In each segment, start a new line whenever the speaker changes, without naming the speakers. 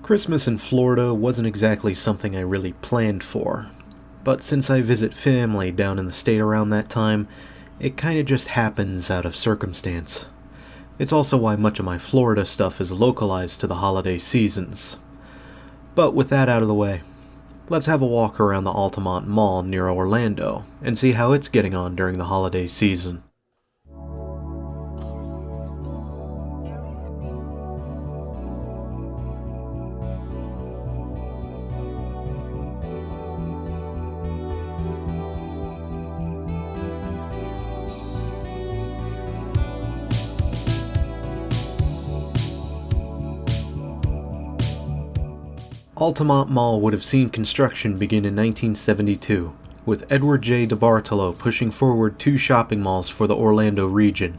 Christmas in Florida wasn't exactly something I really planned for, but since I visit family down in the state around that time, it kinda just happens out of circumstance. It's also why much of my Florida stuff is localized to the holiday seasons. But with that out of the way, let's have a walk around the Altamonte Mall near Orlando and see how it's getting on during the holiday season. Altamonte Mall would have seen construction begin in 1972, with Edward J. DeBartolo pushing forward two shopping malls for the Orlando region,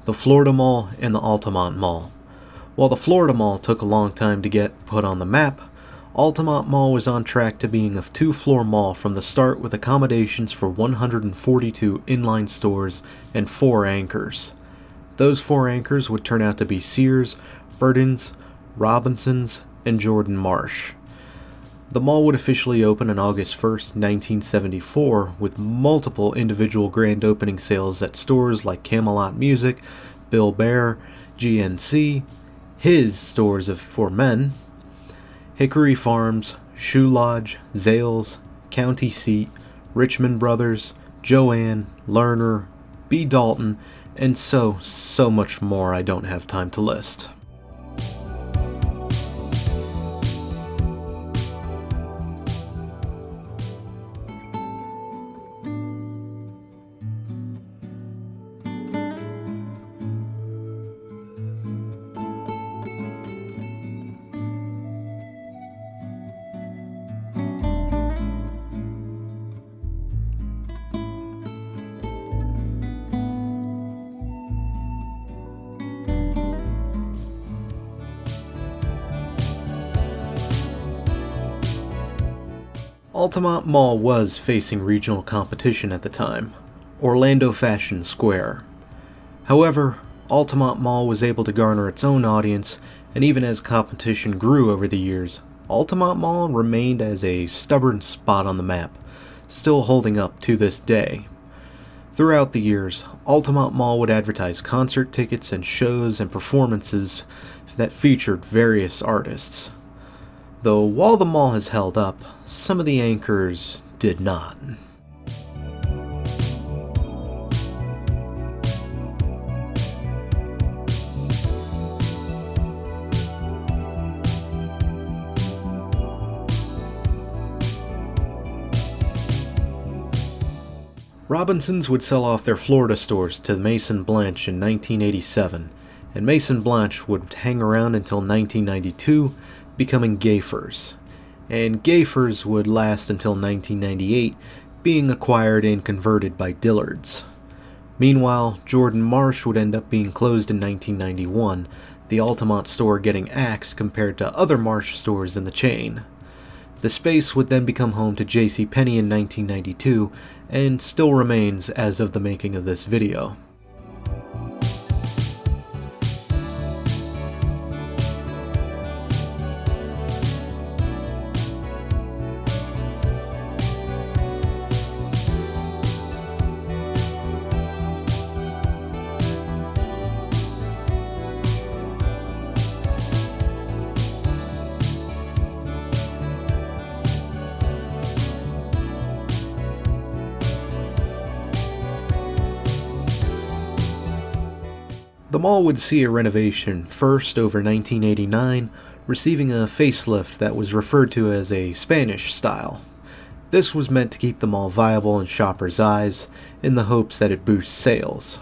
the Florida Mall and the Altamonte Mall. While the Florida Mall took a long time to get put on the map, Altamonte Mall was on track to being a two-floor mall from the start with accommodations for 142 inline stores and 4 anchors. Those 4 anchors would turn out to be Sears, Burton's, Robinson's, and Jordan Marsh. The mall would officially open on August 1st, 1974, with multiple individual grand opening sales at stores like Camelot Music, Bill Bear, GNC, his stores for men, Hickory Farms, Shoe Lodge, Zales, County Seat, Richmond Brothers, Joann, Lerner, B. Dalton, and so much more I don't have time to list. Altamonte Mall was facing regional competition at the time, Orlando Fashion Square. However, Altamonte Mall was able to garner its own audience, and even as competition grew over the years, Altamonte Mall remained as a stubborn spot on the map, still holding up to this day. Throughout the years, Altamonte Mall would advertise concert tickets and shows and performances that featured various artists. Though while the mall has held up, some of the anchors did not. Robinsons would sell off their Florida stores to Maison Blanche in 1987, and Maison Blanche would hang around until 1992, becoming Gayfers, and Gayfers would last until 1998, being acquired and converted by Dillard's. Meanwhile, Jordan Marsh would end up being closed in 1991, the Altamont store getting axed compared to other Marsh stores in the chain. The space would then become home to JCPenney in 1992, and still remains as of the making of this video. The mall would see a renovation first over 1989, receiving a facelift that was referred to as a Spanish style. This was meant to keep the mall viable in shoppers' eyes, in the hopes that it boosts sales.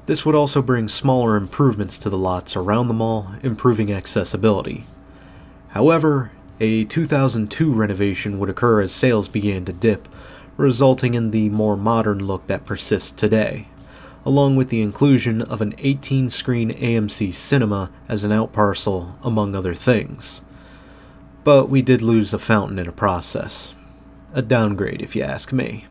This would also bring smaller improvements to the lots around the mall, improving accessibility. However, a 2002 renovation would occur as sales began to dip, resulting in the more modern look that persists today, along with the inclusion of an 18-screen AMC cinema as an outparcel, among other things. But we did lose a fountain in a process. A downgrade, if you ask me.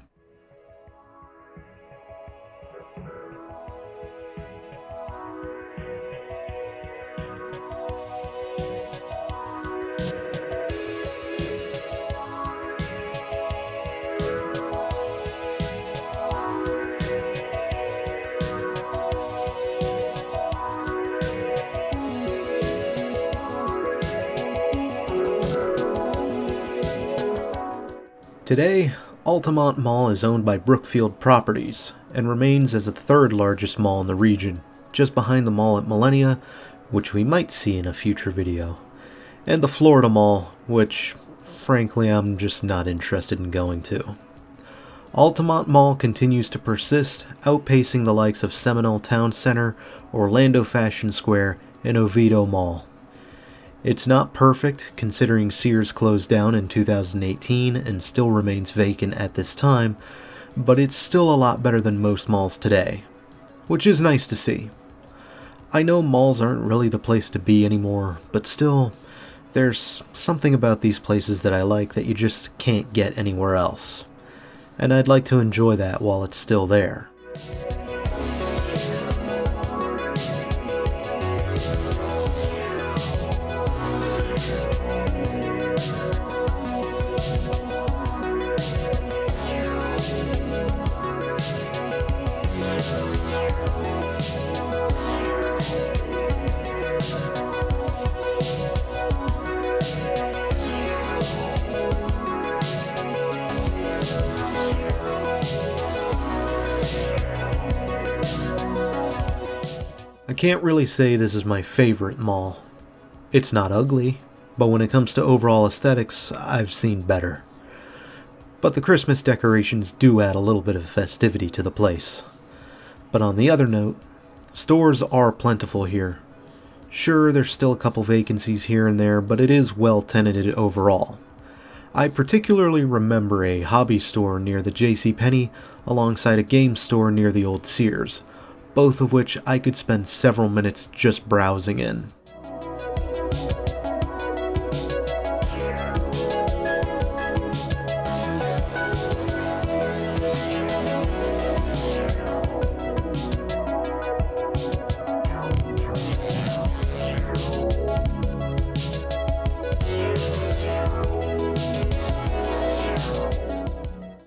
Today, Altamonte Mall is owned by Brookfield Properties and remains as the third largest mall in the region, just behind the mall at Millennia, which we might see in a future video, and the Florida Mall, which, frankly, I'm just not interested in going to. Altamonte Mall continues to persist, outpacing the likes of Seminole Town Center, Orlando Fashion Square, and Oviedo Mall. It's not perfect, considering Sears closed down in 2018 and still remains vacant at this time, but it's still a lot better than most malls today, which is nice to see. I know malls aren't really the place to be anymore, but still, there's something about these places that I like that you just can't get anywhere else, and I'd like to enjoy that while it's still there. I can't really say this is my favorite mall. It's not ugly, but when it comes to overall aesthetics, I've seen better. But the Christmas decorations do add a little bit of festivity to the place. But on the other note, stores are plentiful here. Sure, there's still a couple vacancies here and there, but it is well tenanted overall. I particularly remember a hobby store near the JCPenney alongside a game store near the old Sears, both of which I could spend several minutes just browsing in.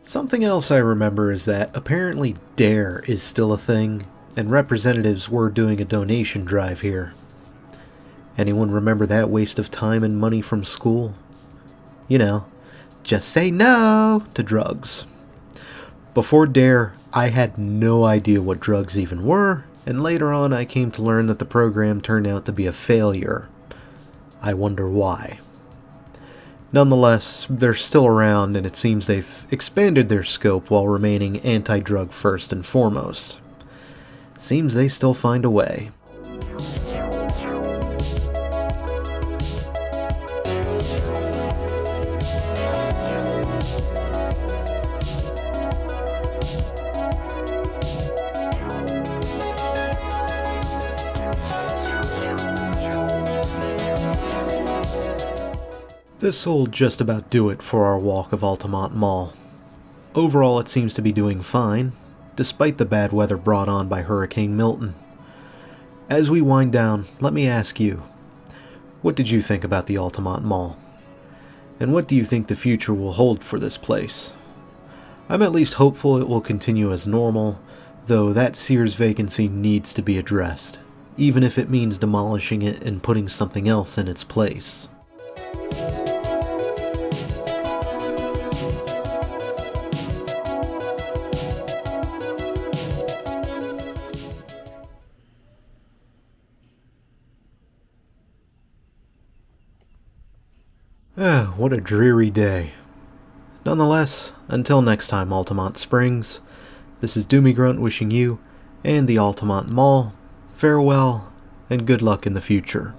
Something else I remember is that apparently Dare is still a thing, and representatives were doing a donation drive here. Anyone remember that waste of time and money from school? You know, just say no to drugs. Before Dare, I had no idea what drugs even were, and later on I came to learn that the program turned out to be a failure. I wonder why. Nonetheless, they're still around, and it seems they've expanded their scope while remaining anti-drug first and foremost. Seems they still find a way. This'll just about do it for our walk of Altamonte Mall. Overall, it seems to be doing fine, despite the bad weather brought on by Hurricane Milton. As we wind down, let me ask you, what did you think about the Altamonte Mall? And what do you think the future will hold for this place? I'm at least hopeful it will continue as normal, though that Sears vacancy needs to be addressed, even if it means demolishing it and putting something else in its place. What a dreary day. Nonetheless, until next time, Altamonte Springs, this is Doomie Grunt wishing you and the Altamonte Mall farewell and good luck in the future.